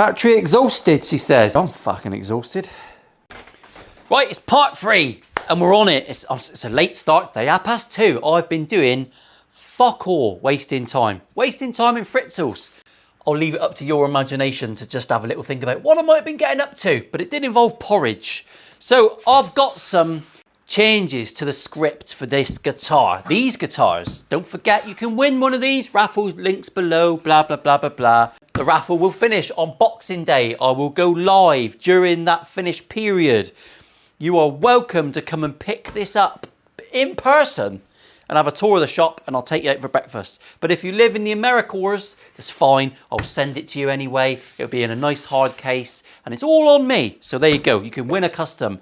Battery exhausted, she says. I'm fucking exhausted. Right, it's part 3 and we're on it. It's a late start today, 2:30. I've been doing fuck all, wasting time. Wasting time in fritzels. I'll leave it up to your imagination to just have a little think about what I might have been getting up to, but it did involve porridge. So I've got some changes to the script for this guitar. These guitars, don't forget you can win one of these. Raffle links below, blah, blah, blah, blah, blah. The raffle will finish on Boxing Day. I will go live during that finish period. You are welcome to come and pick this up in person and have a tour of the shop, and I'll take you out for breakfast. But if you live in the Americas, that's fine. I'll send it to you anyway. It'll be in a nice hard case and it's all on me. So there you go. You can win a custom.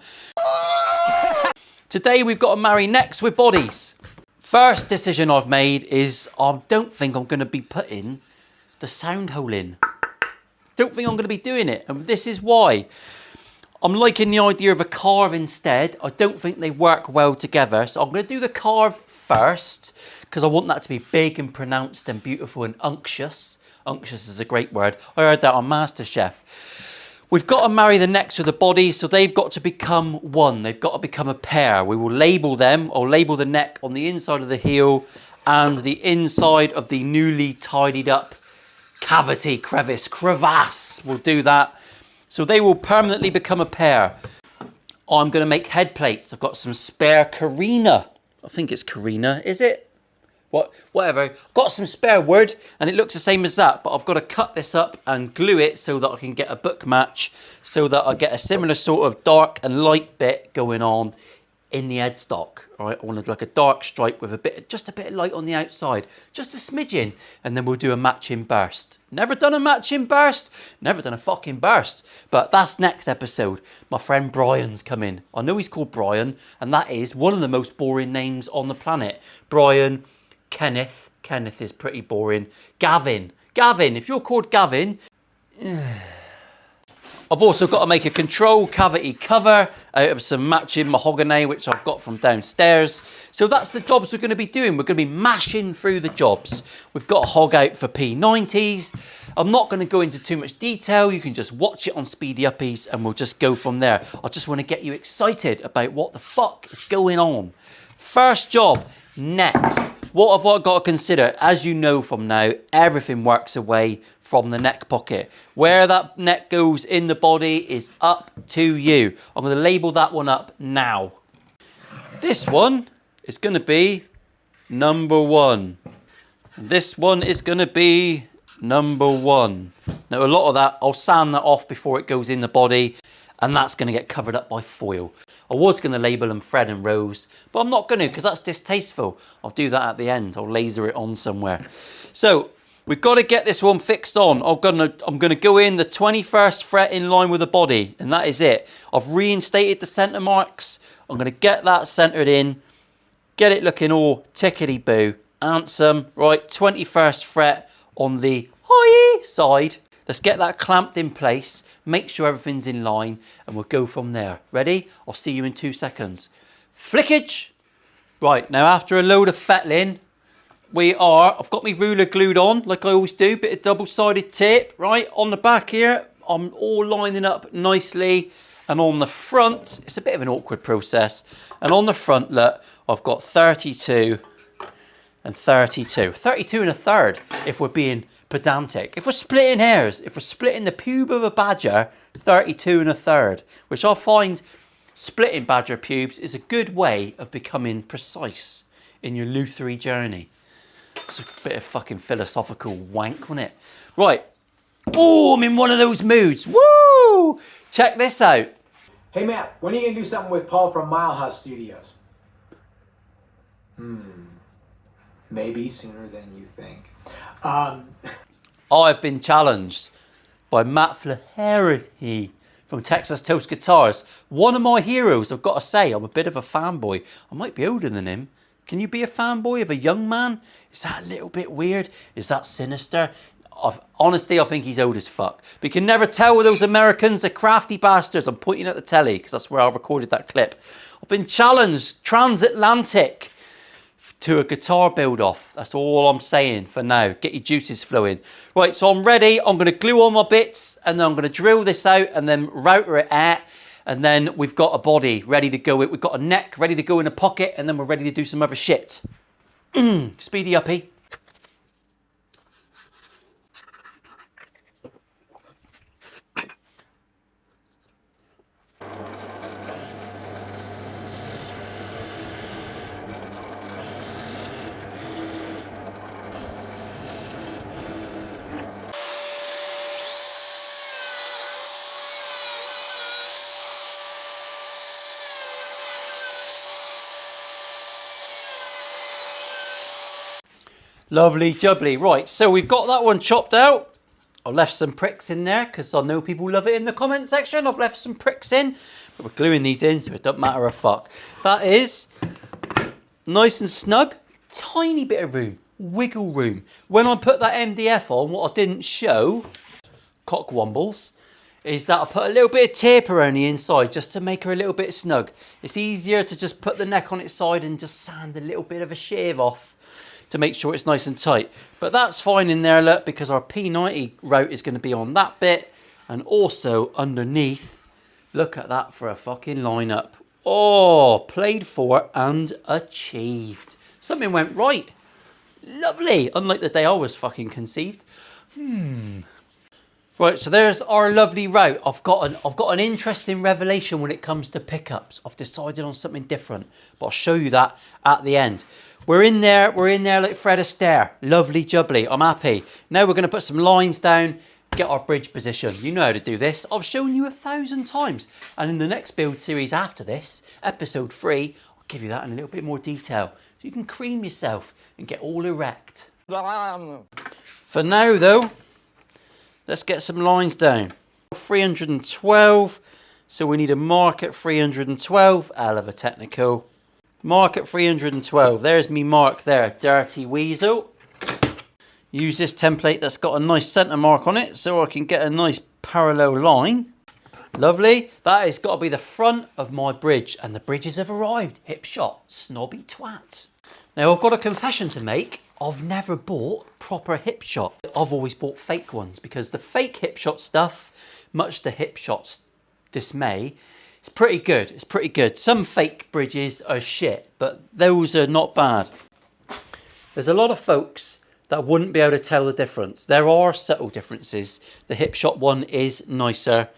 Today we've got to marry necks with bodies. First decision I've made is I don't think I'm going to be putting the sound hole in. Don't think I'm going to be doing it, and this is why. I'm liking the idea of a carve instead. I don't think they work well together, so I'm going to do the carve first because I want that to be big and pronounced and beautiful and unctuous. Unctuous is a great word. I heard that on MasterChef. We've got to marry the necks with the body, so they've got to become one. They've got to become a pair. We will label them. I'll label the neck on the inside of the heel and the inside of the newly tidied up cavity, crevasse. We'll do that. So they will permanently become a pair. I'm going to make head plates. I've got some spare Carina. I think it's Carina, is it? Whatever. I've got some spare wood and it looks the same as that, but I've got to cut this up and glue it so that I can get a book match, so that I get a similar sort of dark and light bit going on in the headstock. All right, I want like a dark stripe with just a bit of light on the outside, just a smidgen, and then we'll do a matching burst. Never done a matching burst, never done a fucking burst, but that's next episode. My friend Brian's coming. I know he's called Brian, and that is one of the most boring names on the planet. Brian, Kenneth is pretty boring. Gavin, if you're called Gavin. I've also got to make a control cavity cover out of some matching mahogany, which I've got from downstairs. So that's the jobs we're going to be doing. We're going to be mashing through the jobs. We've got a hog out for P90s. I'm not going to go into too much detail. You can just watch it on Speedy Uppies and we'll just go from there. I just want to get you excited about what the fuck is going on. First job, necks. What have I got to consider? As you know from now, everything works away from the neck pocket. Where that neck goes in the body is up to you. I'm going to label that one up now. This one is going to be number 1. And this one is going to be number 1. Now a lot of that, I'll sand that off before it goes in the body, and that's going to get covered up by foil. I was going to label them Fred and Rose, but I'm not going to because that's distasteful. I'll do that at the end. I'll laser it on somewhere. So we've got to get this one fixed on. I'm going to go in the 21st fret in line with the body, and that is it. I've reinstated the centre marks. I'm going to get that centred in, get it looking all tickety-boo. Ansem, right, 21st fret on the high side. Let's get that clamped in place, make sure everything's in line, and we'll go from there. Ready? I'll see you in 2 seconds. Flickage! Right, now after a load of fettling, I've got my ruler glued on, like I always do, bit of double-sided tape, right? On the back here, I'm all lining up nicely, and on the front, it's a bit of an awkward process, and on the front, look, I've got 32 and 32. 32 and a third, if we're being pedantic. If we're splitting hairs, if we're splitting the pube of a badger, 32 and a third, which I find splitting badger pubes is a good way of becoming precise in your luthery journey. It's a bit of fucking philosophical wank, wasn't it? Right. Oh, I'm in one of those moods. Woo! Check this out. Hey Matt, when are you gonna do something with Paul from Mile House Studios? Maybe sooner than you think. I've been challenged by Matt Flaherty from Texas Toast Guitars. One of my heroes, I've got to say. I'm a bit of a fanboy. I might be older than him. Can you be a fanboy of a young man? Is that a little bit weird? Is that sinister? Honestly, I think he's old as fuck. But you can never tell with those Americans. They're crafty bastards. I'm pointing at the telly because that's where I recorded that clip. I've been challenged transatlantic to a guitar build off. That's all I'm saying for now. Get your juices flowing. Right, so I'm ready. I'm going to glue on my bits and then I'm going to drill this out and then router it out. And then we've got a body ready to go. We've got a neck ready to go in a pocket and then we're ready to do some other shit. Speedy uppy. Lovely jubbly. Right, so we've got that one chopped out. I've left some pricks in there because I know people love it in the comment section. I've left some pricks in, but we're gluing these in so it doesn't matter a fuck. That is nice and snug. Tiny bit of room, wiggle room. When I put that MDF on, what I didn't show, cockwombles, is that I put a little bit of tape around the inside just to make her a little bit snug. It's easier to just put the neck on its side and just sand a little bit of a shave off to make sure it's nice and tight. But that's fine in there, look, because our P90 route is going to be on that bit. And also underneath, look at that for a fucking lineup. Oh, played for and achieved. Something went right. Lovely. Unlike the day I was fucking conceived. Right, so there's our lovely route. I've got an interesting revelation when it comes to pickups. I've decided on something different, but I'll show you that at the end. We're in there like Fred Astaire. Lovely jubbly, I'm happy. Now we're going to put some lines down, get our bridge position. You know how to do this. I've shown you 1,000 times. And in the next build series after this, episode 3, I'll give you that in a little bit more detail. So you can cream yourself and get all erect. For now though, let's get some lines down. 312, so we need a mark at 312, hell of a technical. Mark at 312, there's me mark there, dirty weasel. Use this template that's got a nice centre mark on it so I can get a nice parallel line. Lovely, that has got to be the front of my bridge and the bridges have arrived. Hip shot, snobby twat. Now I've got a confession to make. I've never bought proper hip shot. I've always bought fake ones because the fake hip shot stuff, much to hip shot's dismay, it's pretty good. It's pretty good. Some fake bridges are shit, but those are not bad. There's a lot of folks that wouldn't be able to tell the difference. There are subtle differences. The hip shot one is nicer.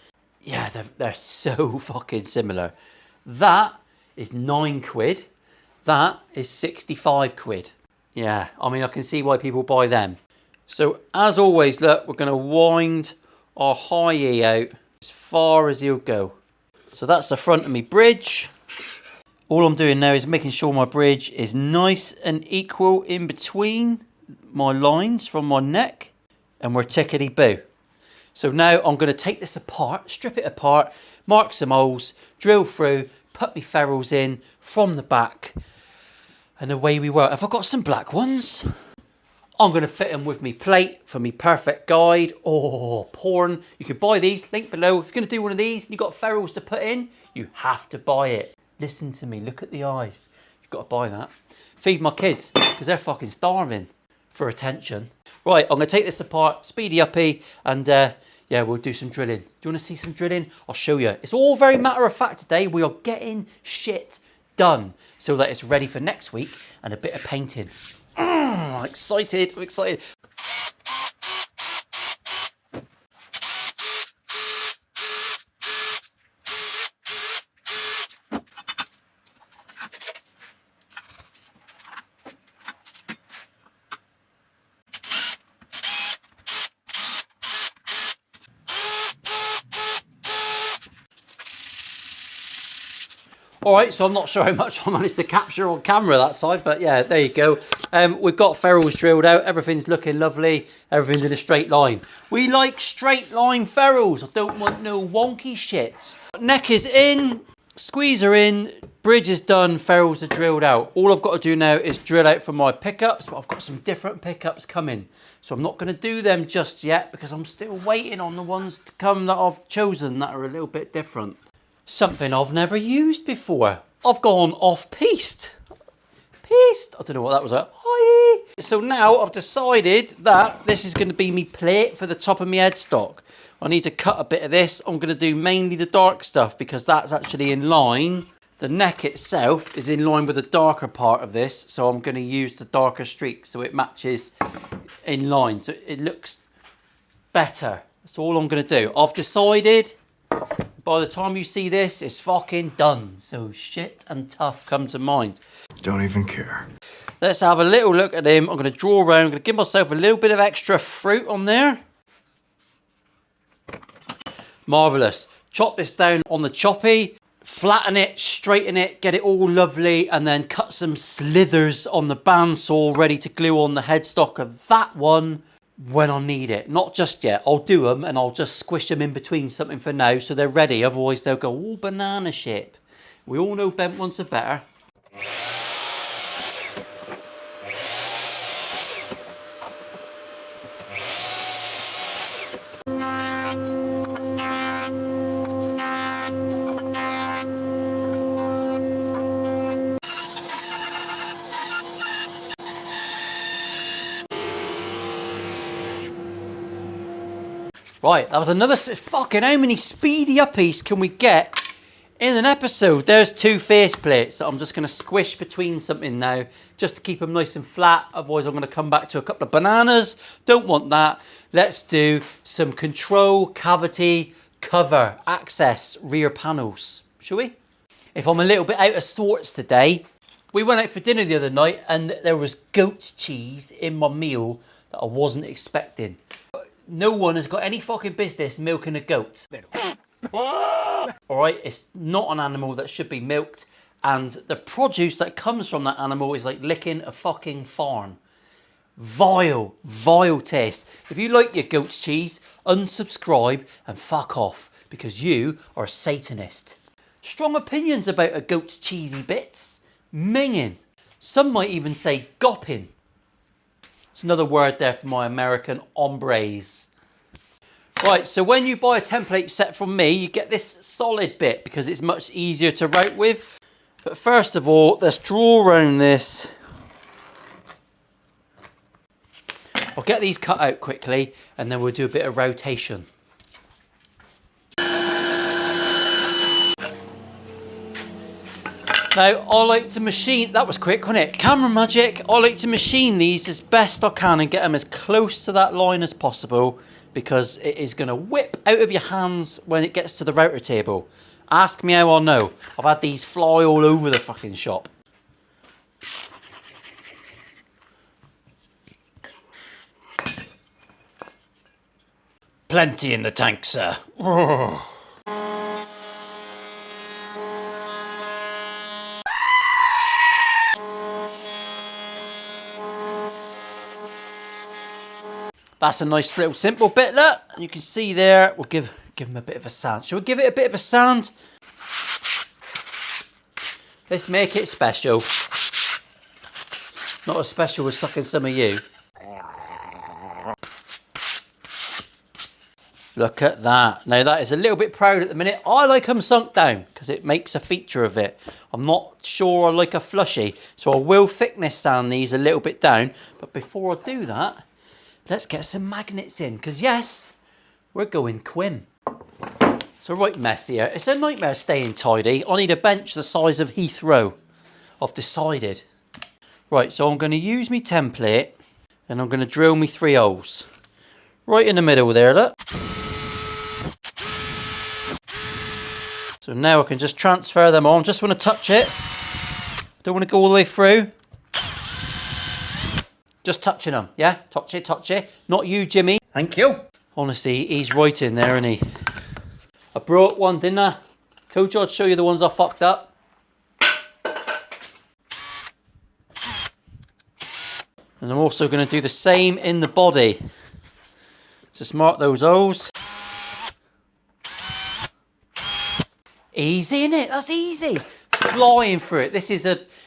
Yeah, they're so fucking similar. That is £9. That is 65 quid. Yeah, I mean, I can see why people buy them. So as always, look, we're going to wind our high E out as far as he'll go. So that's the front of me bridge. All I'm doing now is making sure my bridge is nice and equal in between my lines from my neck, and we're tickety-boo. So now I'm going to take this apart, strip it apart, mark some holes, drill through, put my ferrules in from the back, and away we were. Have I got some black ones? I'm going to fit them with me plate for me perfect guide. Oh, porn. You can buy these, link below. If you're going to do one of these and you've got ferrules to put in, you have to buy it. Listen to me, look at the eyes. You've got to buy that. Feed my kids, because they're fucking starving for attention. Right, I'm going to take this apart, speedy uppy, and yeah, we'll do some drilling. Do you want to see some drilling? I'll show you. It's all very matter of fact today. We are getting shit done so that it's ready for next week and a bit of painting. I'm excited, I'm excited. All right, so I'm not sure how much I managed to capture on camera that time, but yeah, there you go. We've got ferrules drilled out. Everything's looking lovely. Everything's in a straight line. We like straight line ferrules. I don't want no wonky shit. Neck is in, squeezer in, bridge is done, ferrules are drilled out. All I've got to do now is drill out for my pickups, but I've got some different pickups coming. So I'm not going to do them just yet because I'm still waiting on the ones to come that I've chosen that are a little bit different. Something I've never used before. I've gone off-piste. pissed. I don't know what that was like. Hi. So now I've decided that this is going to be me plate for the top of my headstock. I need to cut a bit of this. I'm going to do mainly the dark stuff because that's actually in line. The neck itself is in line with the darker part of this. So I'm going to use the darker streak so it matches in line. So it looks better. That's all I'm going to do. I've decided by the time you see this, it's fucking done. So shit and tough come to mind. Don't even care. Let's have a little look at him. I'm going to draw around. I'm going to give myself a little bit of extra fruit on there. Marvellous. Chop this down on the choppy. Flatten it, straighten it, get it all lovely, and then cut some slithers on the bandsaw ready to glue on the headstock of that one when I need it. Not just yet. I'll do them and I'll just squish them in between something for now so they're ready. Otherwise they'll go all banana ship. We all know bent ones are better. Right, that was another, fucking how many speedy uppies can we get in an episode? There's 2 face plates that I'm just going to squish between something now, just to keep them nice and flat. Otherwise I'm going to come back to a couple of bananas. Don't want that. Let's do some control cavity cover access rear panels, shall we? If I'm a little bit out of sorts today, we went out for dinner the other night and there was goat cheese in my meal that I wasn't expecting. No one has got any fucking business milking a goat. Alright, it's not an animal that should be milked, and the produce that comes from that animal is like licking a fucking farm. Vile, vile taste. If you like your goat's cheese, unsubscribe and fuck off, because you are a Satanist. Strong opinions about a goat's cheesy bits. Minging. Some might even say gopping. It's another word there for my American hombres. Right, so when you buy a template set from me, you get this solid bit because it's much easier to route with. But first of all, let's draw around this. I'll get these cut out quickly and then we'll do a bit of rotation. Now, I like to machine, that was quick, wasn't it? Camera magic. I like to machine these as best I can and get them as close to that line as possible because it is going to whip out of your hands when it gets to the router table. Ask me how I know. I've had these fly all over the fucking shop. Plenty in the tank, sir. Oh. That's a nice little simple bit, look. You can see there, we'll give him a bit of a sand. Shall we give it a bit of a sand? Let's make it special. Not as special as sucking some of you. Look at that. Now that is a little bit proud at the minute. I like them sunk down because it makes a feature of it. I'm not sure I like a flushy, so I will thickness sand these a little bit down. But before I do that, let's get some magnets in, because yes, we're going Quim. It's a right mess here. It's a nightmare staying tidy. I need a bench the size of Heathrow. I've decided. Right, so I'm going to use my template and I'm going to drill me 3 holes. Right in the middle there, look. So now I can just transfer them on. Just want to touch it. Don't want to go all the way through. Just touching them, yeah? Touch it, touch it. Not you, Jimmy. Thank you. Honestly, he's right in there, isn't he? I brought one, didn't I? Told you I'd show you the ones I fucked up. And I'm also going to do the same in the body. Just mark those holes. Easy, innit? That's easy. Flying through it.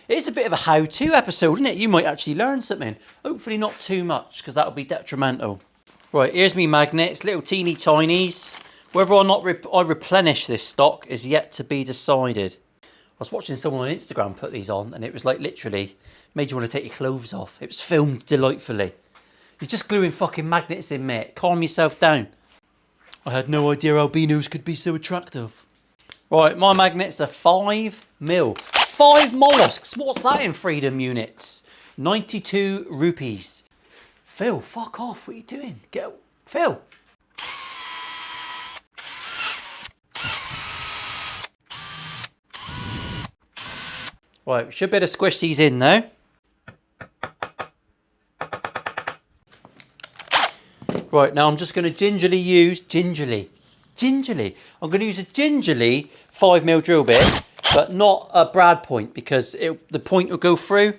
It's a bit of a how-to episode, isn't it? You might actually learn something. Hopefully not too much, because that would be detrimental. Right, here's me magnets, little teeny tinies. Whether or not I replenish this stock is yet to be decided. was watching someone on Instagram put these on, and it was like literally made you want to take your clothes off. It was filmed delightfully. You're just gluing fucking magnets in, mate. Calm yourself down. I had no idea albinos could be so attractive. Right, my magnets are 5mm. 5 mollusks. What's that in freedom units? 92 rupees. Phil, fuck off. What are you doing? Get Phil. Right, we should be able to squish these in now. Right, now I'm just going to gingerly use, I'm going to use a gingerly 5mm drill bit, but not a brad point, because the point will go through.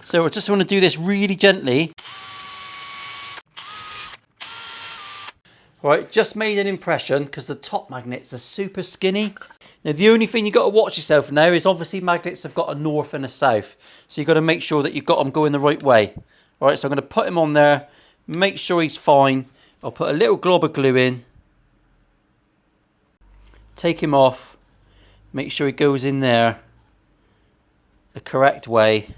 So I just want to do this really gently. Right, just made an impression, because the top magnets are super skinny. Now the only thing you've got to watch yourself now is obviously magnets have got a north and a south. So you've got to make sure that you've got them going the right way. All right, so I'm going to put him on there, make sure he's fine. I'll put a little glob of glue in. Take him off. Make sure he goes in there the correct way.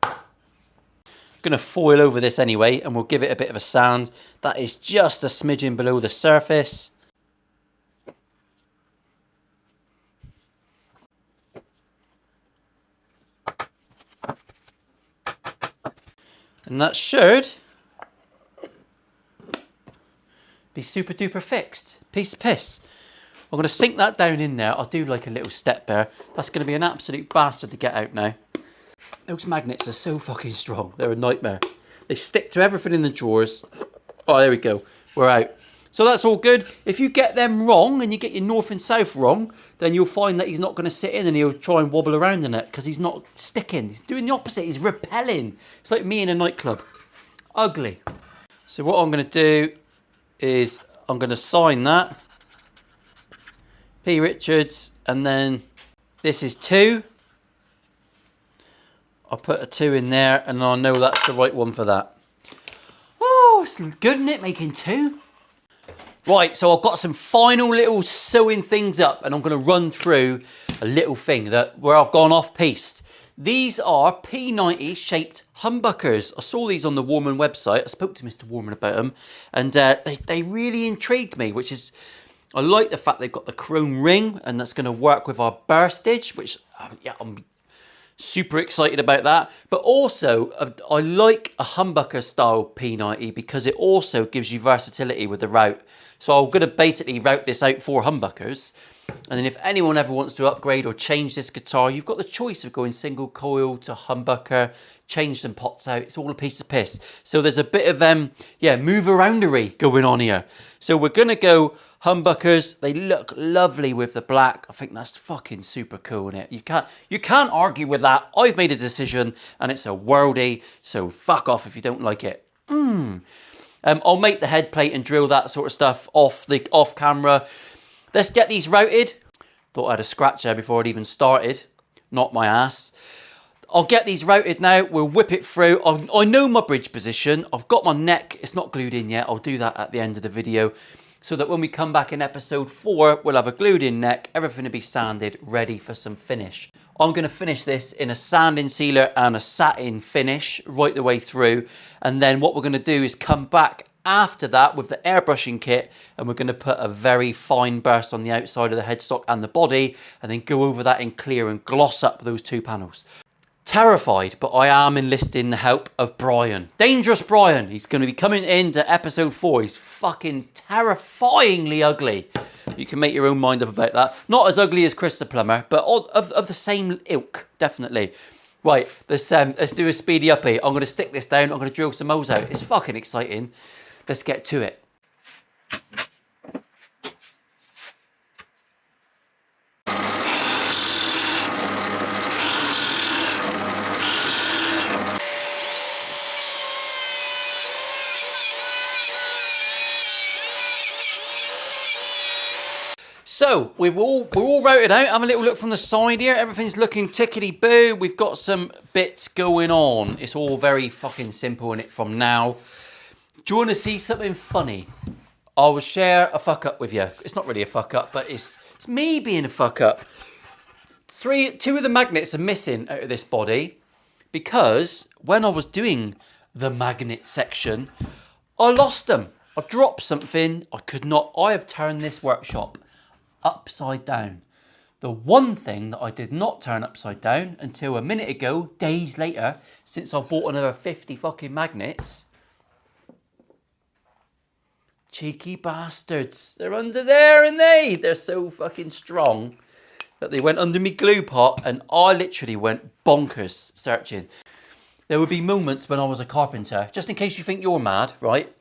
I'm going to foil over this anyway, and we'll give it a bit of a sand. That is just a smidgen below the surface. And that should be super duper fixed. Piece of piss. I'm going to sink that down in there. I'll do like a little step there. That's going to be an absolute bastard to get out now. Those magnets are so fucking strong. They're a nightmare. They stick to everything in the drawers. Oh, there we go. We're out. So that's all good. If you get them wrong and you get your north and south wrong, then you'll find that he's not going to sit in and he'll try and wobble around in it because he's not sticking. He's doing the opposite. He's repelling. It's like me in a nightclub. Ugly. So what I'm going to do is I'm going to sign that. P. Richards. And then this is 2. I'll put a 2 in there and I'll know that's the right one for that. Oh, it's good, isn't it, making 2? Right, so I've got some final little sewing things up and I'm going to run through a little thing where I've gone off-piste. These are P90 shaped humbuckers. I saw these on the Warman website. I spoke to Mr. Warman about them and they really intrigued me, which is, I like the fact they've got the chrome ring and that's going to work with our burstage, which, yeah, I'm super excited about that. But also, I like a humbucker style P90 because it also gives you versatility with the route. So I'm going to basically route this out for humbuckers. And then if anyone ever wants to upgrade or change this guitar, you've got the choice of going single coil to humbucker, change some pots out. It's all a piece of piss. So there's a bit of, move aroundery going on here. So we're going to go humbuckers. They look lovely with the black. I think that's fucking super cool, innit? You can't argue with that. I've made a decision and it's a worldie. So fuck off if you don't like it. I'll make the head plate and drill that sort of stuff off camera. Let's get these routed. Thought I had a scratch there before I'd even started. Not my ass. I'll get these routed now. We'll whip it through. I know my bridge position. I've got my neck. It's not glued in yet. I'll do that at the end of the video so that when we come back in episode 4, we'll have a glued in neck. Everything will be sanded, ready for some finish. I'm going to finish this in a sanding sealer and a satin finish right the way through. And then what we're going to do is come back after that with the airbrushing kit and we're going to put a very fine burst on the outside of the headstock and the body and then go over that in clear and gloss up those 2 panels. Terrified, but I am enlisting the help of Brian. Dangerous Brian. He's going to be coming into episode 4. He's fucking terrifyingly ugly. You can make your own mind up about that. Not as ugly as Chris the Plumber, but of the same ilk, definitely. Right, let's do a speedy uppie. I'm going to stick this down. I'm going to drill some holes out. It's fucking exciting. Let's get to it. So we're all routed out. Have a little look from the side here. Everything's looking tickety-boo. We've got some bits going on. It's all very fucking simple in it from now. Do you want to see something funny? I will share a fuck up with you. It's not really a fuck up, but it's me being a fuck up. Two of the magnets are missing out of this body because when I was doing the magnet section, I lost them. I dropped something. I have turned this workshop upside down. The one thing that I did not turn upside down until a minute ago, days later, since I've bought another 50 fucking magnets. Cheeky bastards. They're under there, and they're so fucking strong that they went under me glue pot, and I literally went bonkers searching. There would be moments when I was a carpenter, just in case you think you're mad, right?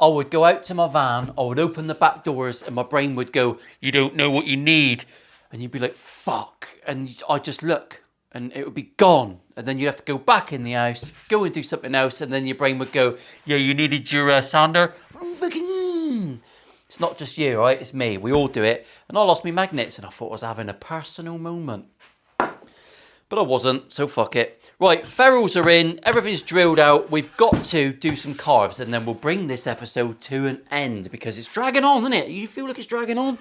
I would go out to my van, I would open the back doors, and my brain would go, you don't know what you need. And you'd be like, fuck. And I'd just look, and it would be gone. And then you'd have to go back in the house, go and do something else, and then your brain would go, yeah, you needed your sander. It's not just you, right? It's me. We all do it. And I lost my magnets, and I thought I was having a personal moment. But I wasn't, so fuck it. Right, ferrules are in, everything's drilled out. We've got to do some carves, and then we'll bring this episode to an end because it's dragging on, isn't it? You feel like it's dragging on?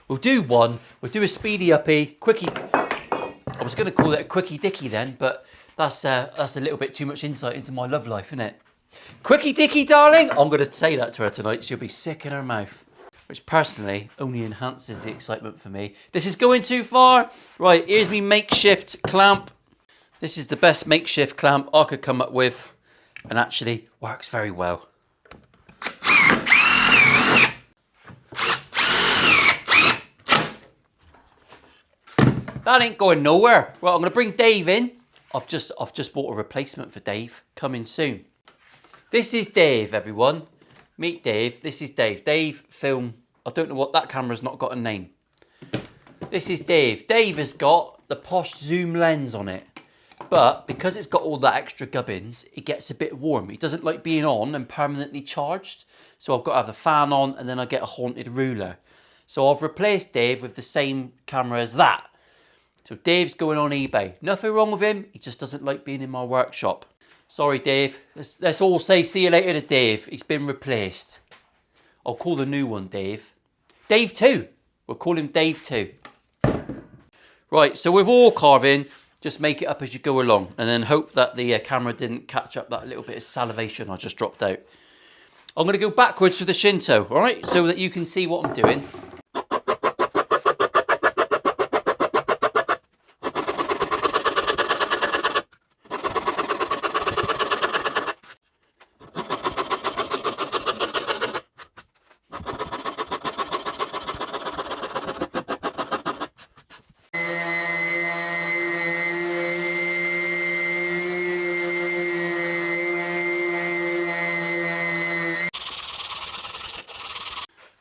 We'll do one. We'll do a speedy uppy, quickie. I was going to call it a quickie dicky then, but that's a little bit too much insight into my love life, isn't it? Quickie dicky, darling. I'm going to say that to her tonight. She'll be sick in her mouth, which personally only enhances the excitement for me. This is going too far. Right, here's me makeshift clamp. This is the best makeshift clamp I could come up with, and actually works very well. That ain't going nowhere. Right, I'm going to bring Dave in. I've just bought a replacement for Dave. Coming soon. This is Dave, everyone. Meet Dave. This is Dave. Dave film. I don't know what that camera's not got a name. This is Dave. Dave has got the posh zoom lens on it. But because it's got all that extra gubbins, it gets a bit warm. He doesn't like being on and permanently charged. So I've got to have the fan on, and then I get a haunted ruler. So I've replaced Dave with the same camera as that. So Dave's going on eBay. Nothing wrong with him. He just doesn't like being in my workshop. Sorry, Dave. Let's all say see you later to Dave. He's been replaced. I'll call the new one Dave. Dave 2. We'll call him Dave 2. Right, so with all carving, just make it up as you go along, and then hope that the camera didn't catch up that little bit of salivation I just dropped out. I'm going to go backwards for the Shinto, all right, so that you can see what I'm doing.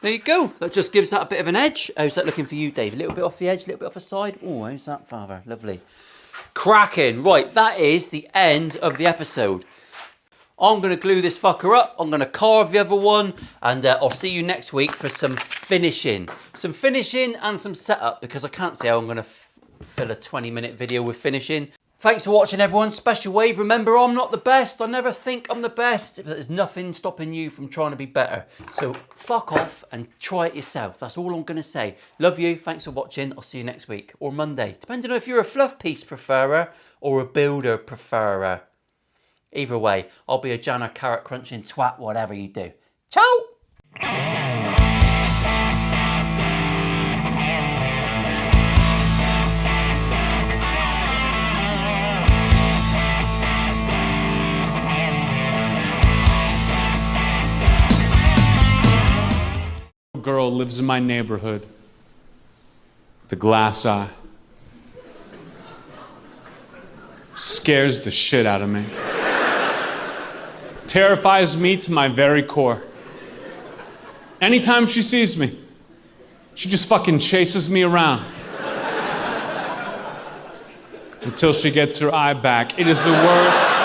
There you go. That just gives that a bit of an edge. How's that looking for you, Dave? A little bit off the edge, a little bit off the side. Oh, how's that, Father? Lovely. Cracking. Right, that is the end of the episode. I'm going to glue this fucker up. I'm going to carve the other one. And I'll see you next week for some finishing. Some finishing and some setup, because I can't see how I'm going to fill a 20-minute video with finishing. Thanks for watching, everyone. Special wave. Remember, I'm not the best. I never think I'm the best. But there's nothing stopping you from trying to be better. So fuck off and try it yourself. That's all I'm going to say. Love you. Thanks for watching. I'll see you next week or Monday, depending on if you're a fluff piece preferer or a builder preferer. Either way, I'll be a Janner carrot crunching twat, whatever you do. Ciao! Girl lives in my neighborhood. The glass eye. Scares the shit out of me. Terrifies me to my very core. Anytime she sees me, she just fucking chases me around. Until she gets her eye back. It is the worst.